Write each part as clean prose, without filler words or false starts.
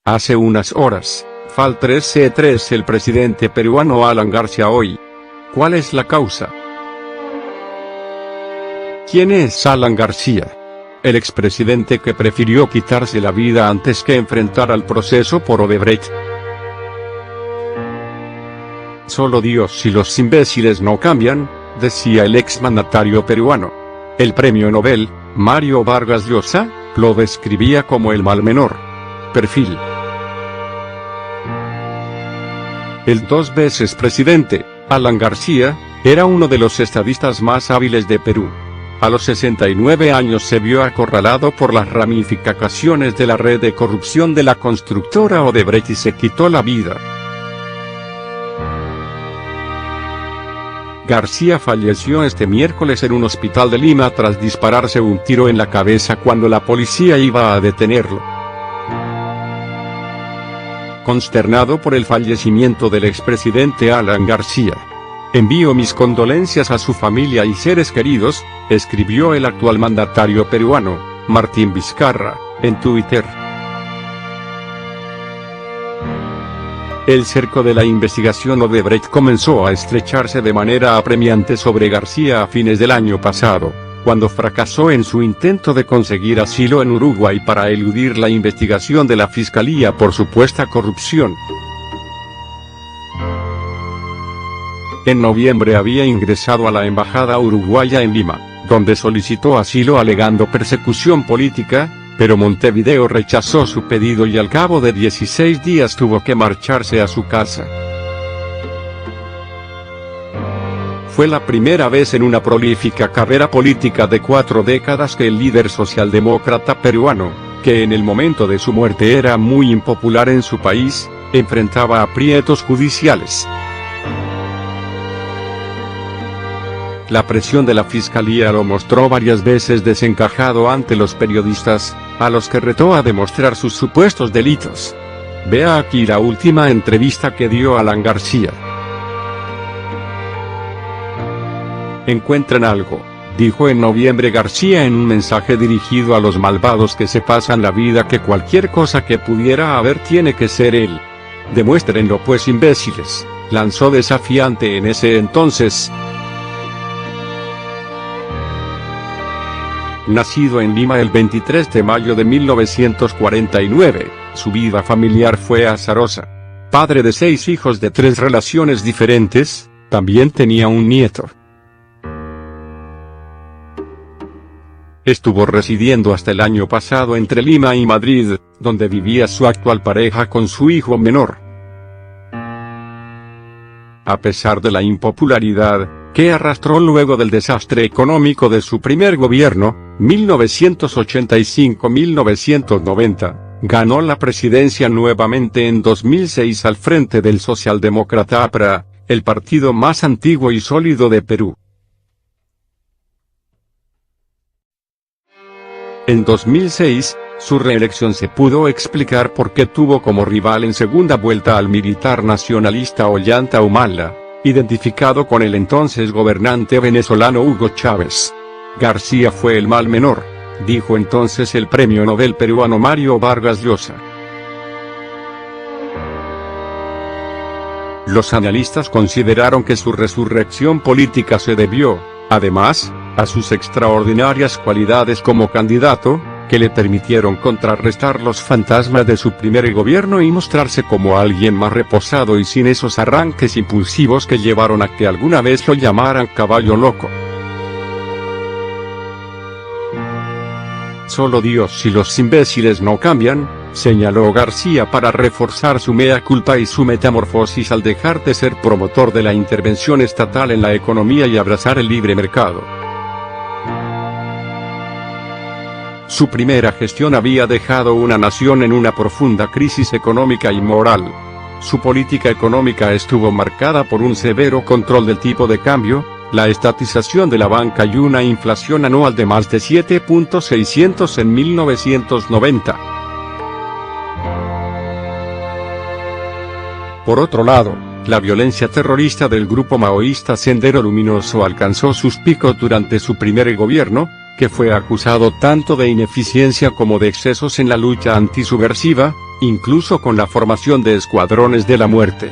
Hace unas horas, fal 3C3 el presidente peruano Alan García hoy. ¿Cuál es la causa? ¿Quién es Alan García? El expresidente que prefirió quitarse la vida antes que enfrentar al proceso por Odebrecht. Solo Dios y los imbéciles no cambian, decía el exmandatario peruano. El premio Nobel, Mario Vargas Llosa, lo describía como el mal menor. Perfil. El 2 veces presidente, Alan García, era uno de los estadistas más hábiles de Perú. A los 69 años se vio acorralado por las ramificaciones de la red de corrupción de la constructora Odebrecht y se quitó la vida. García falleció este miércoles en un hospital de Lima tras dispararse un tiro en la cabeza cuando la policía iba a detenerlo. Consternado por el fallecimiento del expresidente Alan García. Envío mis condolencias a su familia y seres queridos, escribió el actual mandatario peruano, Martín Vizcarra, en Twitter. El cerco de la investigación Odebrecht comenzó a estrecharse de manera apremiante sobre García a fines del año pasado, cuando fracasó en su intento de conseguir asilo en Uruguay para eludir la investigación de la Fiscalía por supuesta corrupción. En noviembre había ingresado a la embajada uruguaya en Lima, donde solicitó asilo alegando persecución política, pero Montevideo rechazó su pedido y al cabo de 16 días tuvo que marcharse a su casa. Fue la primera vez en una prolífica carrera política de 4 décadas que el líder socialdemócrata peruano, que en el momento de su muerte era muy impopular en su país, enfrentaba aprietos judiciales. La presión de la Fiscalía lo mostró varias veces desencajado ante los periodistas, a los que retó a demostrar sus supuestos delitos. Vea aquí la última entrevista que dio Alan García. Encuentran algo, dijo en noviembre García en un mensaje dirigido a los malvados que se pasan la vida que cualquier cosa que pudiera haber tiene que ser él. Demuéstrenlo pues imbéciles, lanzó desafiante en ese entonces. Nacido en Lima el 23 de mayo de 1949, su vida familiar fue azarosa. Padre de 6 hijos de 3 relaciones diferentes, también tenía un nieto. Estuvo residiendo hasta el año pasado entre Lima y Madrid, donde vivía su actual pareja con su hijo menor. A pesar de la impopularidad que arrastró luego del desastre económico de su primer gobierno, 1985-1990, ganó la presidencia nuevamente en 2006 al frente del socialdemócrata APRA, el partido más antiguo y sólido de Perú. En 2006, su reelección se pudo explicar porque tuvo como rival en segunda vuelta al militar nacionalista Ollanta Humala, identificado con el entonces gobernante venezolano Hugo Chávez. García fue el mal menor, dijo entonces el premio Nobel peruano Mario Vargas Llosa. Los analistas consideraron que su resurrección política se debió, además, a sus extraordinarias cualidades como candidato, que le permitieron contrarrestar los fantasmas de su primer gobierno y mostrarse como alguien más reposado y sin esos arranques impulsivos que llevaron a que alguna vez lo llamaran caballo loco. Solo Dios y los imbéciles no cambian, señaló García para reforzar su mea culpa y su metamorfosis al dejar de ser promotor de la intervención estatal en la economía y abrazar el libre mercado. Su primera gestión había dejado una nación en una profunda crisis económica y moral. Su política económica estuvo marcada por un severo control del tipo de cambio, la estatización de la banca y una inflación anual de más de 7.600 en 1990. Por otro lado, la violencia terrorista del grupo maoísta Sendero Luminoso alcanzó sus picos durante su primer gobierno, que fue acusado tanto de ineficiencia como de excesos en la lucha antisubversiva, incluso con la formación de escuadrones de la muerte.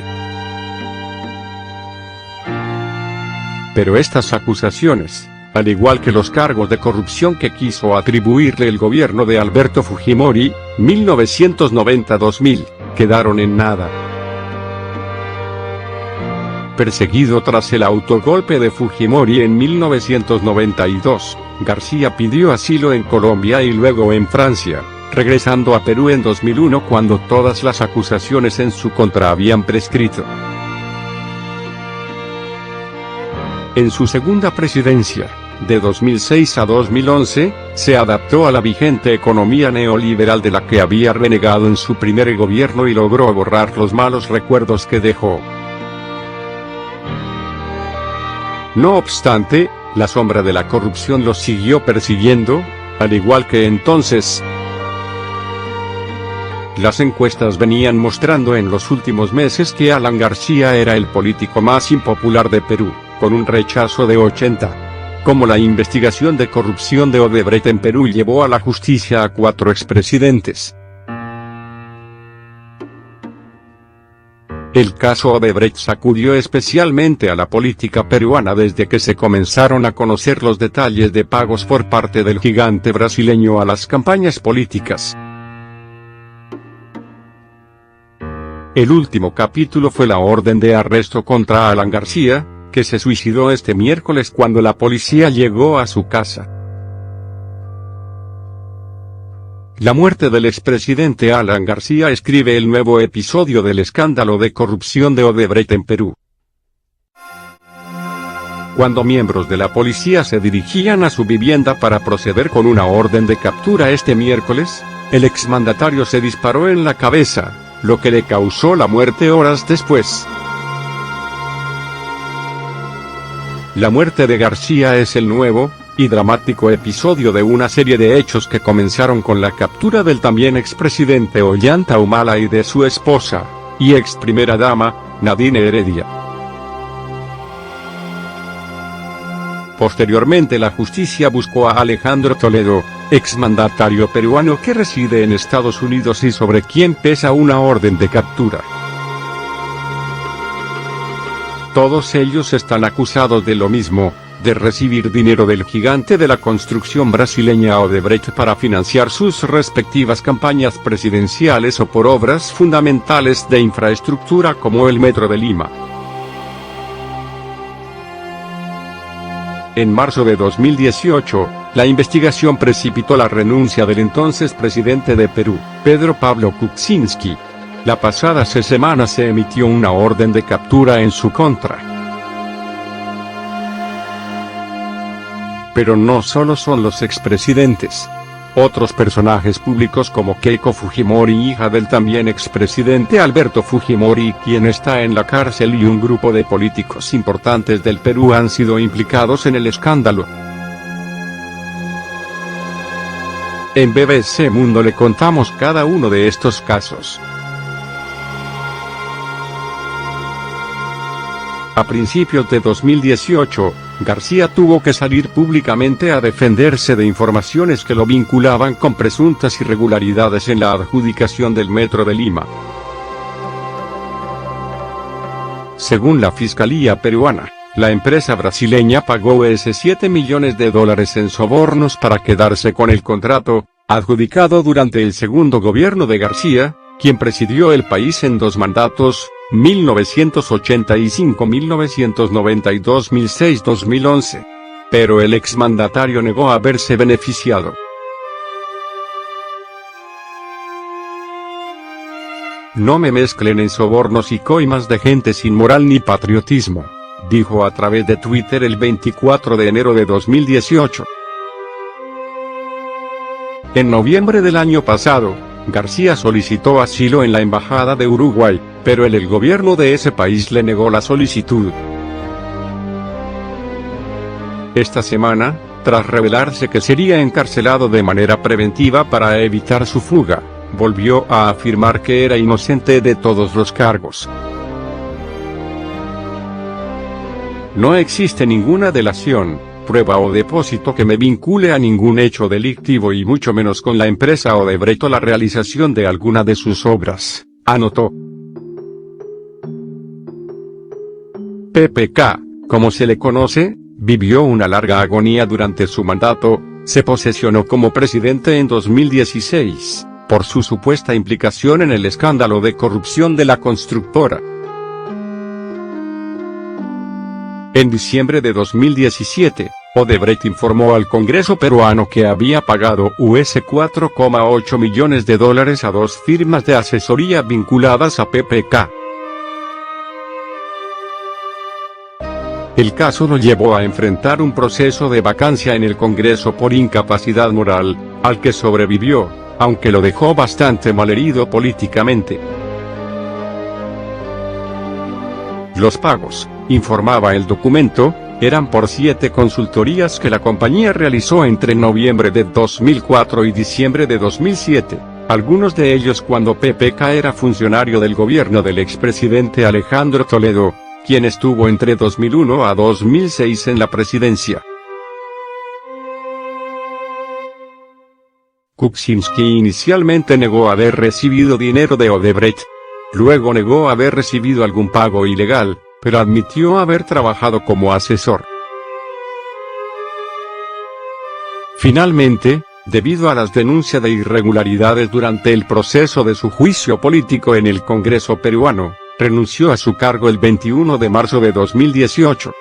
Pero estas acusaciones, al igual que los cargos de corrupción que quiso atribuirle el gobierno de Alberto Fujimori, 1990-2000, quedaron en nada. Perseguido tras el autogolpe de Fujimori en 1992, García pidió asilo en Colombia y luego en Francia, regresando a Perú en 2001 cuando todas las acusaciones en su contra habían prescrito. En su segunda presidencia, de 2006 a 2011, se adaptó a la vigente economía neoliberal de la que había renegado en su primer gobierno y logró borrar los malos recuerdos que dejó. No obstante, la sombra de la corrupción lo siguió persiguiendo, al igual que entonces. Las encuestas venían mostrando en los últimos meses que Alan García era el político más impopular de Perú, con un rechazo de 80. Como la investigación de corrupción de Odebrecht en Perú llevó a la justicia a 4 expresidentes. El caso Odebrecht sacudió especialmente a la política peruana desde que se comenzaron a conocer los detalles de pagos por parte del gigante brasileño a las campañas políticas. El último capítulo fue la orden de arresto contra Alan García, que se suicidó este miércoles cuando la policía llegó a su casa. La muerte del expresidente Alan García escribe el nuevo episodio del escándalo de corrupción de Odebrecht en Perú. Cuando miembros de la policía se dirigían a su vivienda para proceder con una orden de captura este miércoles, el exmandatario se disparó en la cabeza, lo que le causó la muerte horas después. La muerte de García es el nuevo y dramático episodio de una serie de hechos que comenzaron con la captura del también expresidente Ollanta Humala y de su esposa, y ex primera dama, Nadine Heredia. Posteriormente la justicia buscó a Alejandro Toledo, exmandatario peruano que reside en Estados Unidos y sobre quien pesa una orden de captura. Todos ellos están acusados de lo mismo, de recibir dinero del gigante de la construcción brasileña Odebrecht para financiar sus respectivas campañas presidenciales o por obras fundamentales de infraestructura como el Metro de Lima. En marzo de 2018, la investigación precipitó la renuncia del entonces presidente de Perú, Pedro Pablo Kuczynski. La pasada semana se emitió una orden de captura en su contra. Pero no solo son los expresidentes. Otros personajes públicos como Keiko Fujimori, hija del también expresidente Alberto Fujimori, quien está en la cárcel, y un grupo de políticos importantes del Perú han sido implicados en el escándalo. En BBC Mundo le contamos cada uno de estos casos. A principios de 2018, García tuvo que salir públicamente a defenderse de informaciones que lo vinculaban con presuntas irregularidades en la adjudicación del Metro de Lima. Según la Fiscalía peruana, la empresa brasileña pagó $7 millones en sobornos para quedarse con el contrato, adjudicado durante el segundo gobierno de García, quien presidió el país en 2 mandatos, 1985, 1992, 2006, 2011. Pero el exmandatario negó haberse beneficiado. No me mezclen en sobornos y coimas de gente sin moral ni patriotismo, dijo a través de Twitter el 24 de enero de 2018. En noviembre del año pasado, García solicitó asilo en la Embajada de Uruguay, pero el gobierno de ese país le negó la solicitud. Esta semana, tras revelarse que sería encarcelado de manera preventiva para evitar su fuga, volvió a afirmar que era inocente de todos los cargos. No existe ninguna delación, prueba o depósito que me vincule a ningún hecho delictivo y mucho menos con la empresa Odebrecht o la realización de alguna de sus obras, anotó. PPK, como se le conoce, vivió una larga agonía durante su mandato. Se posesionó como presidente en 2016, por su supuesta implicación en el escándalo de corrupción de la constructora. En diciembre de 2017, Odebrecht informó al Congreso peruano que había pagado $4,8 millones a 2 firmas de asesoría vinculadas a PPK. El caso lo llevó a enfrentar un proceso de vacancia en el Congreso por incapacidad moral, al que sobrevivió, aunque lo dejó bastante malherido políticamente. Los pagos, informaba el documento, eran por 7 consultorías que la compañía realizó entre noviembre de 2004 y diciembre de 2007, algunos de ellos cuando PPK era funcionario del gobierno del expresidente Alejandro Toledo, quien estuvo entre 2001 a 2006 en la presidencia. Kuczynski inicialmente negó haber recibido dinero de Odebrecht. Luego negó haber recibido algún pago ilegal, pero admitió haber trabajado como asesor. Finalmente, debido a las denuncias de irregularidades durante el proceso de su juicio político en el Congreso peruano, renunció a su cargo el 21 de marzo de 2018.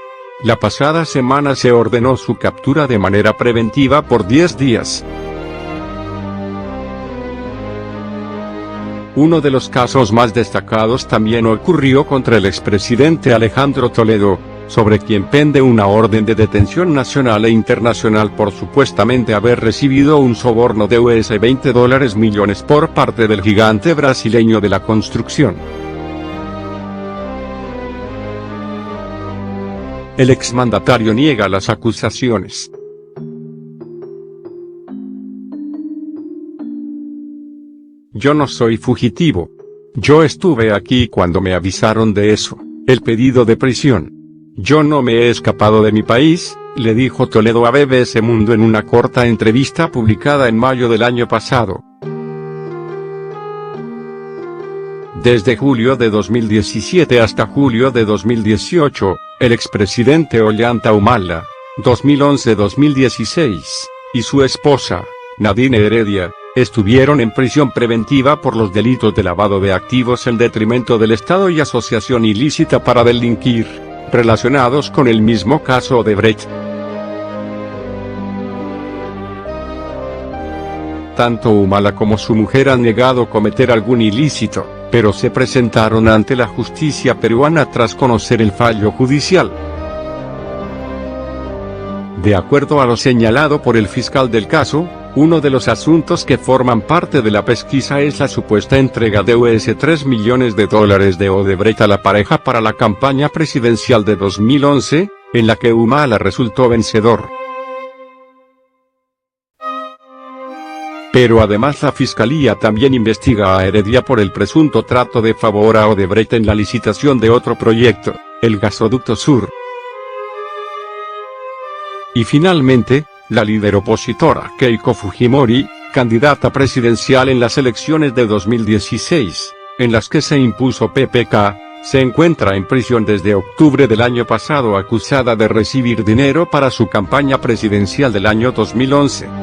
La pasada semana se ordenó su captura de manera preventiva por 10 días. Uno de los casos más destacados también ocurrió contra el expresidente Alejandro Toledo, sobre quien pende una orden de detención nacional e internacional por supuestamente haber recibido un soborno de $20 millones por parte del gigante brasileño de la construcción. El exmandatario niega las acusaciones. Yo no soy fugitivo. Yo estuve aquí cuando me avisaron de eso, el pedido de prisión. Yo no me he escapado de mi país, le dijo Toledo a BBC Mundo en una corta entrevista publicada en mayo del año pasado. Desde julio de 2017 hasta julio de 2018, el expresidente Ollanta Humala, 2011-2016, y su esposa, Nadine Heredia, estuvieron en prisión preventiva por los delitos de lavado de activos en detrimento del Estado y asociación ilícita para delinquir, relacionados con el mismo caso Odebrecht. Tanto Humala como su mujer han negado cometer algún ilícito, pero se presentaron ante la justicia peruana tras conocer el fallo judicial. De acuerdo a lo señalado por el fiscal del caso, uno de los asuntos que forman parte de la pesquisa es la supuesta entrega de $3 millones de Odebrecht a la pareja para la campaña presidencial de 2011, en la que Humala resultó vencedor. Pero además la Fiscalía también investiga a Heredia por el presunto trato de favor a Odebrecht en la licitación de otro proyecto, el Gasoducto Sur. Y finalmente, la líder opositora Keiko Fujimori, candidata presidencial en las elecciones de 2016, en las que se impuso PPK, se encuentra en prisión desde octubre del año pasado acusada de recibir dinero para su campaña presidencial del año 2011.